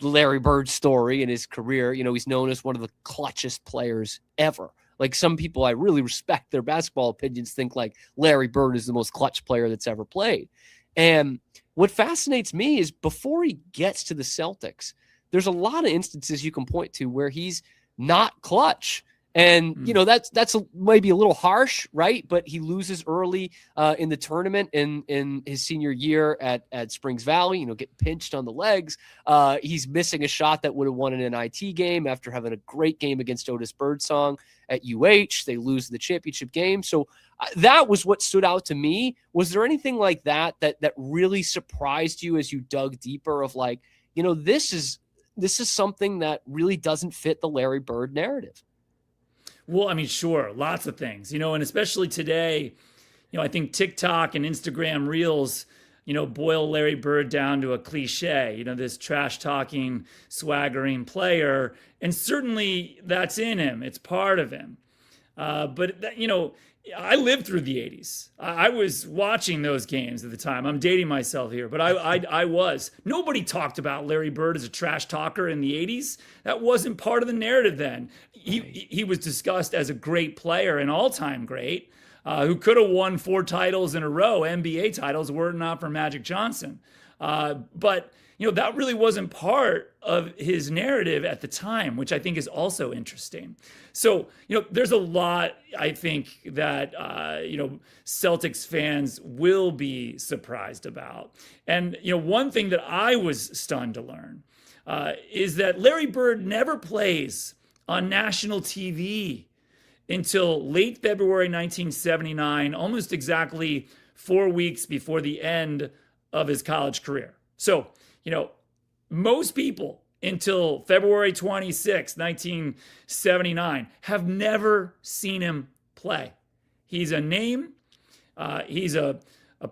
Larry Bird's story and his career, he's known as one of the clutchest players ever. Like, some people I really respect their basketball opinions think like Larry Bird is the most clutch player that's ever played. And what fascinates me is before he gets to the Celtics, there's a lot of instances you can point to where he's not clutch. And, that's maybe a little harsh, right? But he loses early in the tournament in his senior year at Springs Valley, get pinched on the legs. He's missing a shot that would have won an NIT game after having a great game against Otis Birdsong at UH. They lose the championship game. So that was what stood out to me. Was there anything like that really surprised you as you dug deeper of like, this is something that really doesn't fit the Larry Bird narrative? Well, I mean, sure, lots of things, and especially today, I think TikTok and Instagram Reels, boil Larry Bird down to a cliche, this trash talking, swaggering player. And certainly that's in him. It's part of him. But I lived through the 80s. I was watching those games at the time. I'm dating myself here, but I was. Nobody talked about Larry Bird as a trash talker in the 80s. That wasn't part of the narrative then. He was discussed as a great player, an all-time great, who could have won 4 titles in a row, NBA titles, were it not for Magic Johnson. But that really wasn't part of his narrative at the time, which I think is also interesting. So, there's a lot, I think, that, Celtics fans will be surprised about. And, one thing that I was stunned to learn is that Larry Bird never plays on national TV until late February 1979, almost exactly 4 weeks before the end of his college career. So, most people until February 26, 1979, have never seen him play. He's a name. He's a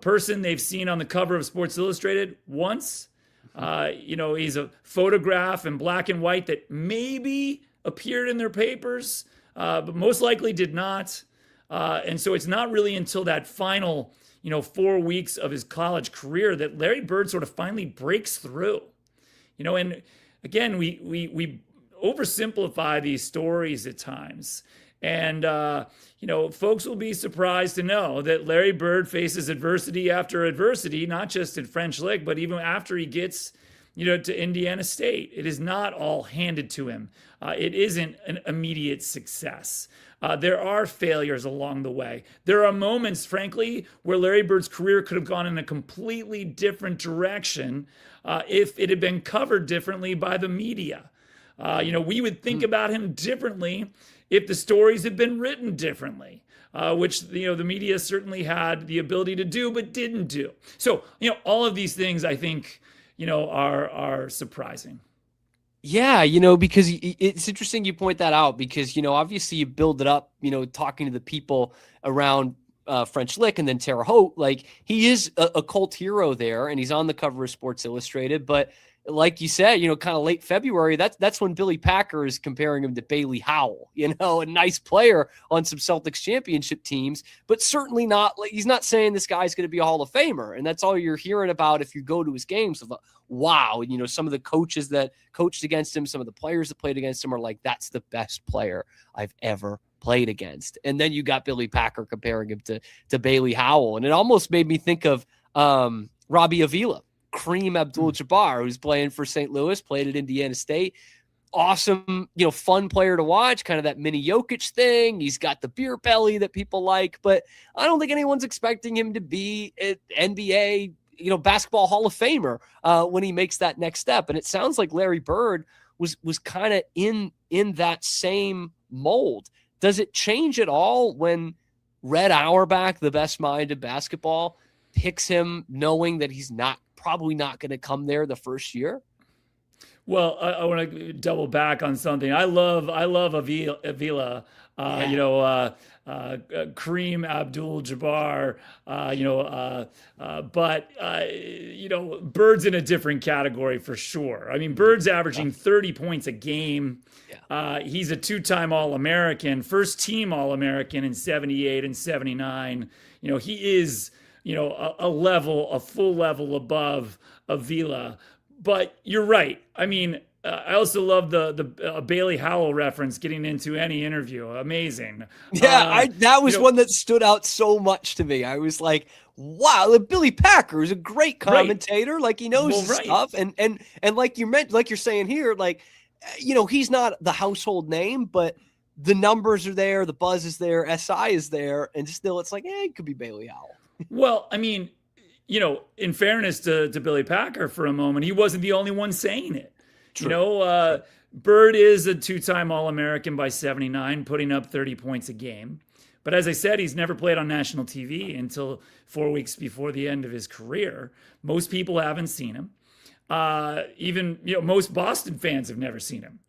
person they've seen on the cover of Sports Illustrated once. He's a photograph in black and white that maybe appeared in their papers, but most likely did not. And so it's not really until that final, 4 weeks of his college career that Larry Bird sort of finally breaks through. And again, we oversimplify these stories at times. And, folks will be surprised to know that Larry Bird faces adversity after adversity, not just in French Lick, but even after he gets, to Indiana State. It is not all handed to him. It isn't an immediate success. There are failures along the way. There are moments, frankly, where Larry Bird's career could have gone in a completely different direction if it had been covered differently by the media. We would think about him differently if the stories had been written differently, which, the media certainly had the ability to do, but didn't do. So, all of these things I think, are surprising. Yeah, because it's interesting you point that out because, obviously you build it up, talking to the people around French Lick and then Terre Haute. Like, he is a cult hero there, and he's on the cover of Sports Illustrated. But like you said, kind of late February, that's when Billy Packer is comparing him to Bailey Howell, a nice player on some Celtics championship teams, but certainly not, like, he's not saying this guy's going to be a Hall of Famer. And that's all you're hearing about if you go to his games of, wow, some of the coaches that coached against him, some of the players that played against him are like, that's the best player I've ever played against. And then you got Billy Packer comparing him to Bailey Howell. And it almost made me think of Robbie Avila, Kareem Abdul-Jabbar, who's playing for St. Louis, played at Indiana State. Awesome, fun player to watch, kind of that mini Jokic thing. He's got the beer belly that people like, but I don't think anyone's expecting him to be an NBA, basketball Hall of Famer when he makes that next step. And it sounds like Larry Bird was kind of in that same mold. Does it change at all when Red Auerbach, the best mind in basketball, picks him knowing that he's probably not going to come there the first year? Well, I want to double back on something. I love Avila, Kareem Abdul-Jabbar, but Bird's in a different category for sure. I mean, Bird's averaging 30 points a game. He's a two-time All-American, first-team All-American in 78 and 79. He is, a full level above Avila. But you're right. I mean, I also love the Bailey Howell reference getting into any interview. Amazing. Yeah, that was one that stood out so much to me. I was like, wow, Billy Packer is a great commentator. Right. Like, he knows his stuff. And like you're saying here, like, he's not the household name, but the numbers are there, the buzz is there, SI is there, and still it's like, it could be Bailey Howell. Well, I mean, in fairness to Billy Packer for a moment, he wasn't the only one saying it. True. Bird is a two-time All-American by 79, putting up 30 points a game. But as I said, he's never played on national TV until 4 weeks before the end of his career. Most people haven't seen him. Even most Boston fans have never seen him.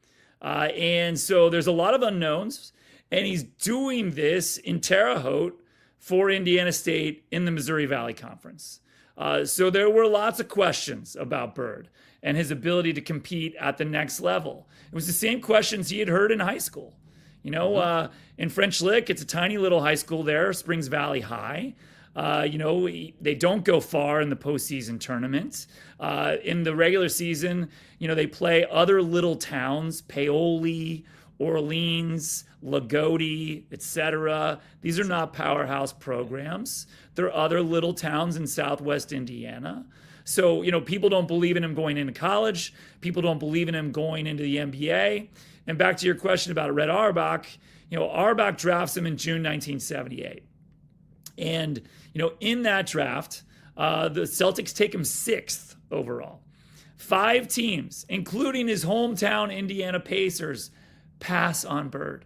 And so there's a lot of unknowns. And he's doing this in Terre Haute for Indiana State in the Missouri Valley Conference. So there were lots of questions about Bird and his ability to compete at the next level. It was the same questions he had heard in high school. In French Lick, it's a tiny little high school there, Springs Valley High. They don't go far in the postseason tournament. In the regular season, they play other little towns, Paoli, Orleans, Lagodi, etc. These are not powerhouse programs. They're other little towns in Southwest Indiana. So, people don't believe in him going into college. People don't believe in him going into the NBA. And back to your question about Red Auerbach, Auerbach drafts him in June 1978. And, in that draft, the Celtics take him 6th overall. 5 teams, including his hometown Indiana Pacers, pass on Bird.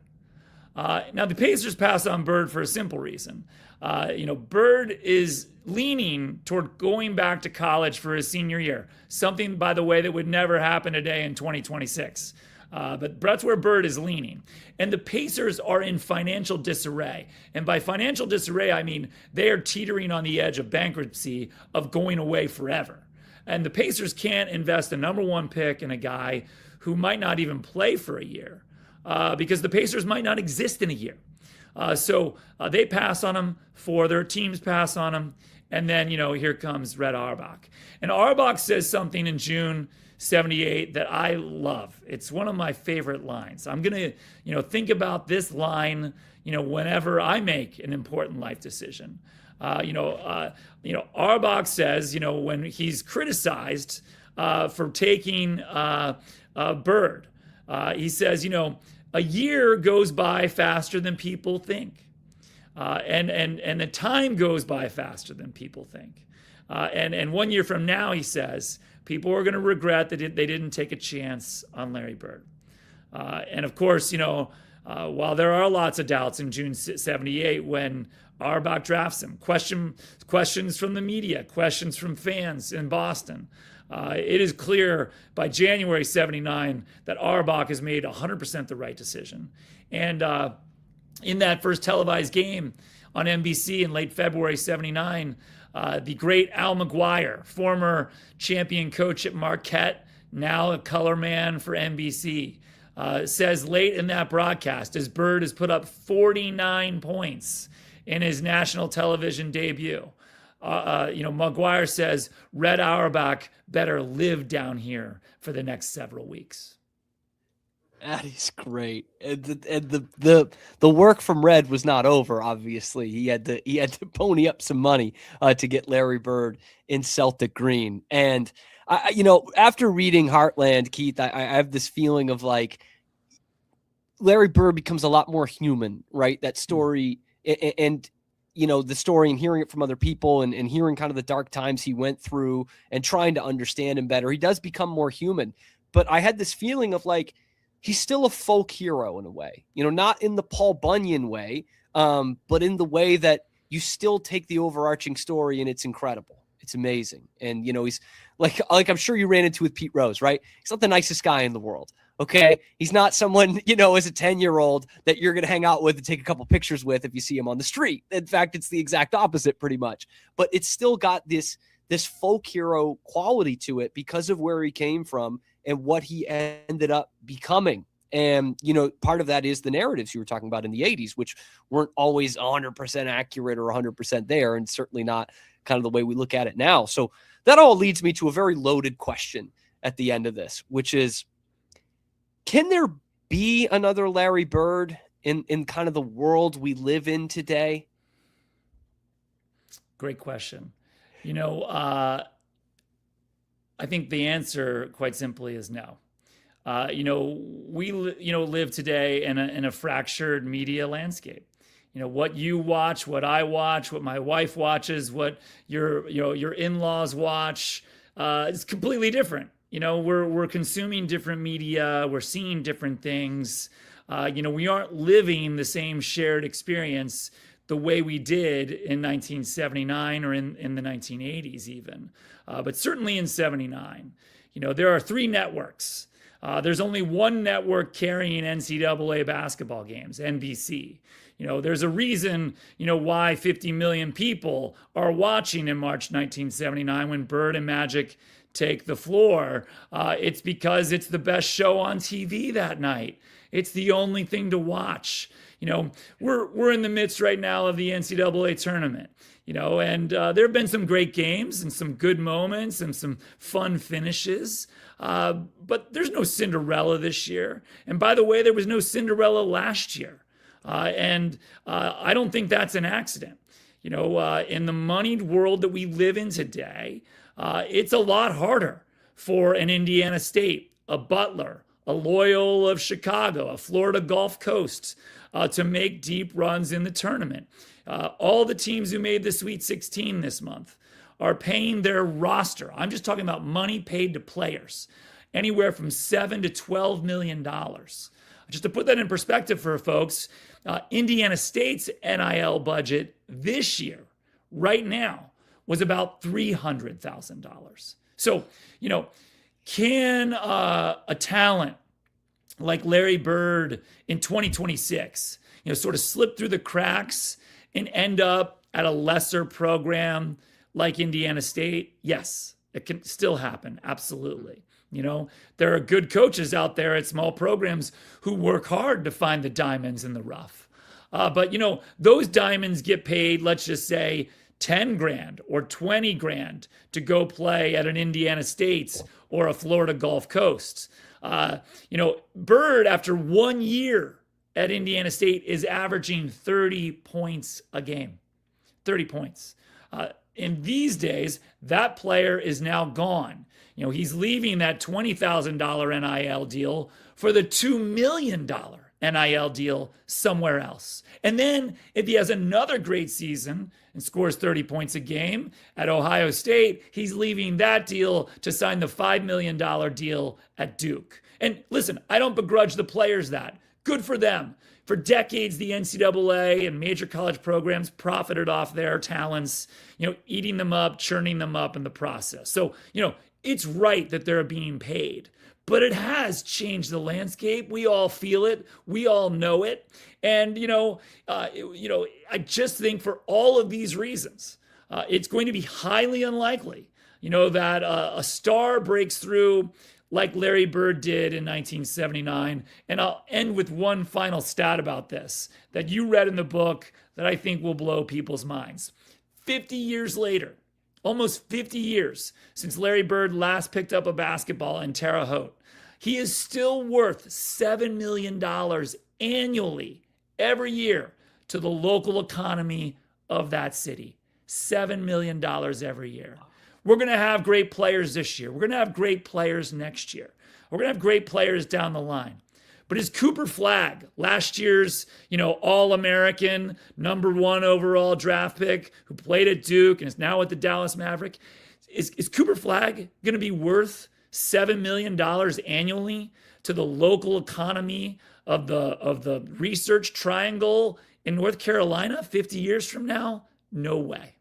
Now, the Pacers pass on Bird for a simple reason. Bird is leaning toward going back to college for his senior year, something, by the way, that would never happen today in 2026. But that's where Bird is leaning. And the Pacers are in financial disarray. And by financial disarray, I mean they are teetering on the edge of bankruptcy, of going away forever. And the Pacers can't invest a number 1 pick in a guy who might not even play for a year. Because the Pacers might not exist in a year. So they pass on him, 4 other teams pass on him, and then, here comes Red Auerbach. And Auerbach says something in June 78 that I love. It's one of my favorite lines. I'm going to, think about this line, whenever I make an important life decision. Auerbach says, when he's criticized for taking Bird, he says, a year goes by faster than people think. And the time goes by faster than people think. And 1 year from now, he says, people are going to regret that they didn't take a chance on Larry Bird. And of course, while there are lots of doubts in June 78 when Auerbach drafts him, questions from the media, questions from fans in Boston, it is clear by January 79 that Auerbach has made 100% the right decision. And in that first televised game on NBC in late February 79, the great Al McGuire, former champion coach at Marquette, now a color man for NBC, says late in that broadcast, as Bird has put up 49 points in his national television debut, McGuire says Red Auerbach better live down here for the next several weeks. That is great. And the work from Red was not over. Obviously, he had to pony up some money to get Larry Bird in Celtic green. And after reading Heartland, Keith, I have this feeling of like Larry Bird becomes a lot more human, right? That story and the story and hearing it from other people and hearing kind of the dark times he went through and trying to understand him better. He does become more human. But I had this feeling of like, he's still a folk hero in a way, not in the Paul Bunyan way, but in the way that you still take the overarching story and it's incredible. It's amazing. And, he's like I'm sure you ran into with Pete Rose, right? He's not the nicest guy in the world. Okay. He's not someone, as a 10-year-old that you're going to hang out with and take a couple pictures with if you see him on the street. In fact, it's the exact opposite pretty much, but it's still got this folk hero quality to it because of where he came from and what he ended up becoming. And, part of that is the narratives you were talking about in the 80s, which weren't always 100% accurate or 100% there, and certainly not kind of the way we look at it now. So that all leads me to a very loaded question at the end of this, which is, can there be another Larry Bird in kind of the world we live in today? Great question. I think the answer, quite simply, is no. We live today in a fractured media landscape. What you watch, what I watch, what my wife watches, what your in-laws watch, is completely different. We're consuming different media, we're seeing different things. We aren't living the same shared experience the way we did in 1979 or in the 1980s even. But certainly in 79, there are 3 networks. There's only one network carrying NCAA basketball games, NBC. There's a reason, why 50 million people are watching in March 1979 when Bird and Magic take the floor. It's because it's the best show on TV that night. It's the only thing to watch. We're in the midst right now of the NCAA tournament, and there have been some great games and some good moments and some fun finishes. But there's no Cinderella this year. And by the way, there was no Cinderella last year. And I don't think that's an accident. In the moneyed world that we live in today, it's a lot harder for an Indiana State, a Butler, a Loyola of Chicago, a Florida Gulf Coast to make deep runs in the tournament. All the teams who made the Sweet 16 this month are paying their roster. I'm just talking about money paid to players, anywhere from $7 to $12 million. Just to put that in perspective for folks, Indiana State's NIL budget this year, right now, was about $300,000. So, can a talent like Larry Bird in 2026, sort of slip through the cracks and end up at a lesser program like Indiana State? Yes, it can still happen. Absolutely. There are good coaches out there at small programs who work hard to find the diamonds in the rough. But those diamonds get paid, let's just say, 10 grand or 20 grand to go play at an Indiana State or a Florida Gulf Coast. Bird, after 1 year at Indiana State, is averaging 30 points a game. 30 points. In these days, that player is now gone. He's leaving that $20,000 NIL deal for the $2 million NIL deal somewhere else. And then if he has another great season and scores 30 points a game at Ohio State, he's leaving that deal to sign the $5 million deal at Duke. And listen, I don't begrudge the players that. Good for them. For decades, the NCAA and major college programs profited off their talents, eating them up, churning them up in the process. So, it's right that they're being paid. But it has changed the landscape. We all feel it. We all know it. And, I just think for all of these reasons, it's going to be highly unlikely, that a star breaks through like Larry Bird did in 1979. And I'll end with one final stat about this that you read in the book that I think will blow people's minds. 50 years later, almost 50 years since Larry Bird last picked up a basketball in Terre Haute, he is still worth $7 million annually every year to the local economy of that city. $7 million every year. We're going to have great players this year. We're going to have great players next year. We're going to have great players down the line. But is Cooper Flagg, last year's, All-American, #1 overall draft pick, who played at Duke and is now at the Dallas Maverick, is Cooper Flagg going to be worth $7 million annually to the local economy of the Research Triangle in North Carolina 50 years from now? No way.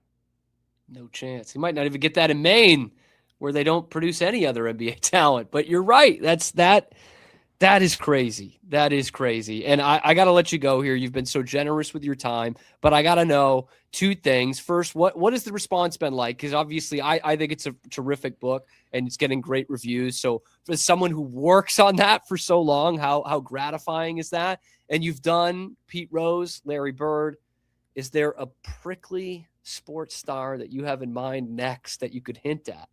No chance. He might not even get that in Maine, where they don't produce any other NBA talent. But you're right. That is crazy. That is crazy. And I got to let you go here. You've been so generous with your time, but I got to know two things. First, what has the response been like? Because obviously I think it's a terrific book and it's getting great reviews. So for someone who works on that for so long, how gratifying is that? And you've done Pete Rose, Larry Bird. Is there a prickly sports star that you have in mind next that you could hint at?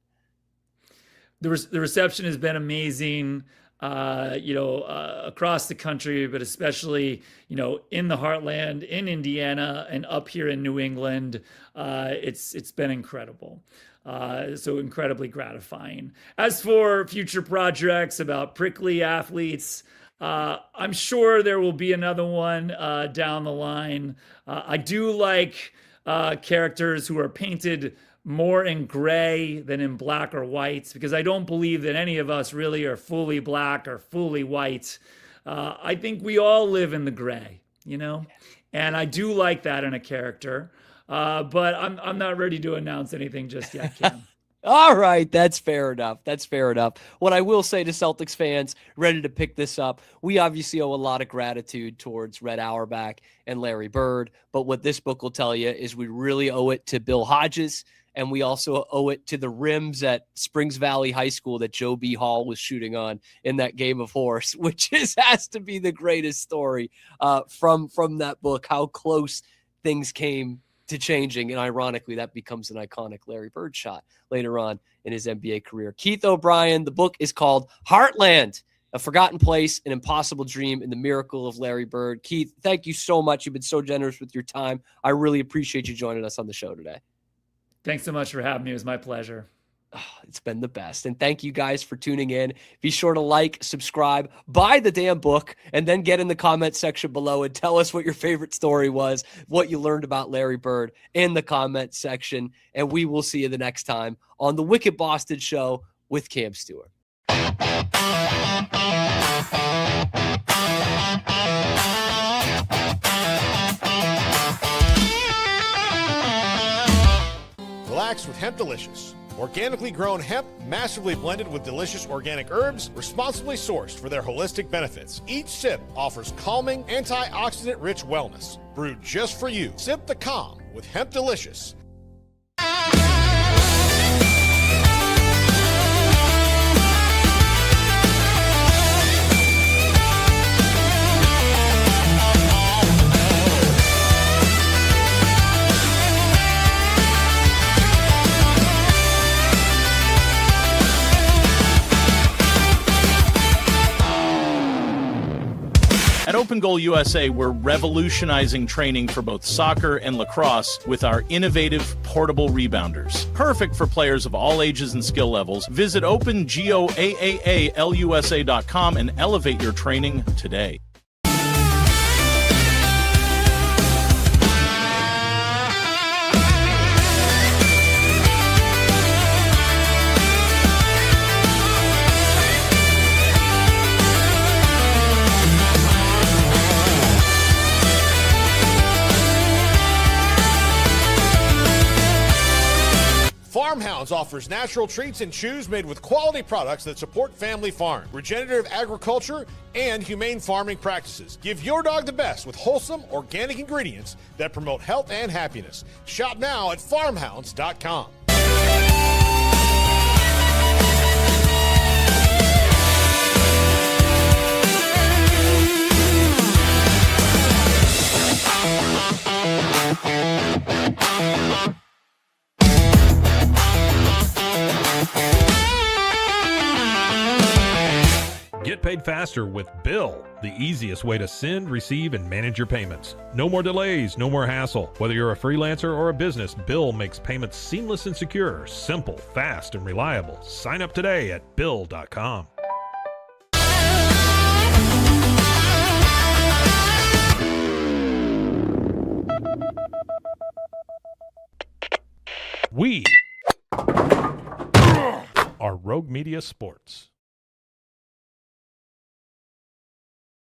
The reception has been amazing. Across the country, but especially, in the Heartland, in Indiana, and up here in New England. It's been incredible. So incredibly gratifying. As for future projects about prickly athletes, I'm sure there will be another one down the line. I do like characters who are painted more in gray than in black or white, because I don't believe that any of us really are fully black or fully white. I think we all live in the gray, and I do like that in a character. But I'm not ready to announce anything just yet, Cam. All right, that's fair enough. That's fair enough. What I will say to Celtics fans ready to pick this up, we obviously owe a lot of gratitude towards Red Auerbach and Larry Bird, but what this book will tell you is we really owe it to Bill Hodges, and we also owe it to the rims at Springs Valley High School that Joe B. Hall was shooting on in that game of horse, which has to be the greatest story from that book, how close things came to changing. And ironically, that becomes an iconic Larry Bird shot later on in his NBA career. Keith O'Brien, the book is called Heartland, A Forgotten Place, An Impossible Dream, and the Miracle of Larry Bird. Keith, thank you so much. You've been so generous with your time. I really appreciate you joining us on the show today. Thanks so much for having me. It was my pleasure. Oh, it's been the best. And thank you guys for tuning in. Be sure to like, subscribe, buy the damn book, and then get in the comment section below and tell us what your favorite story was, what you learned about Larry Bird in the comment section. And we will see you the next time on the Wicked Boston Show with Cam Stewart. Relax with Hemp Delicious. Organically grown hemp, massively blended with delicious organic herbs, responsibly sourced for their holistic benefits. Each sip offers calming, antioxidant-rich wellness. Brewed just for you. Sip the calm with Hemp Delicious. At Open Goal USA, we're revolutionizing training for both soccer and lacrosse with our innovative portable rebounders. Perfect for players of all ages and skill levels. Visit OpenGoAAALUSA.com and elevate your training today. Farmhouse offers natural treats and chews made with quality products that support family farm, regenerative agriculture, and humane farming practices. Give your dog the best with wholesome, organic ingredients that promote health and happiness. Shop now at farmhounds.com. Get paid faster with Bill, the easiest way to send, receive, and manage your payments. No more delays, no more hassle. Whether you're a freelancer or a business, Bill makes payments seamless and secure, simple, fast, and reliable. Sign up today at Bill.com. We are Rogue Media Sports.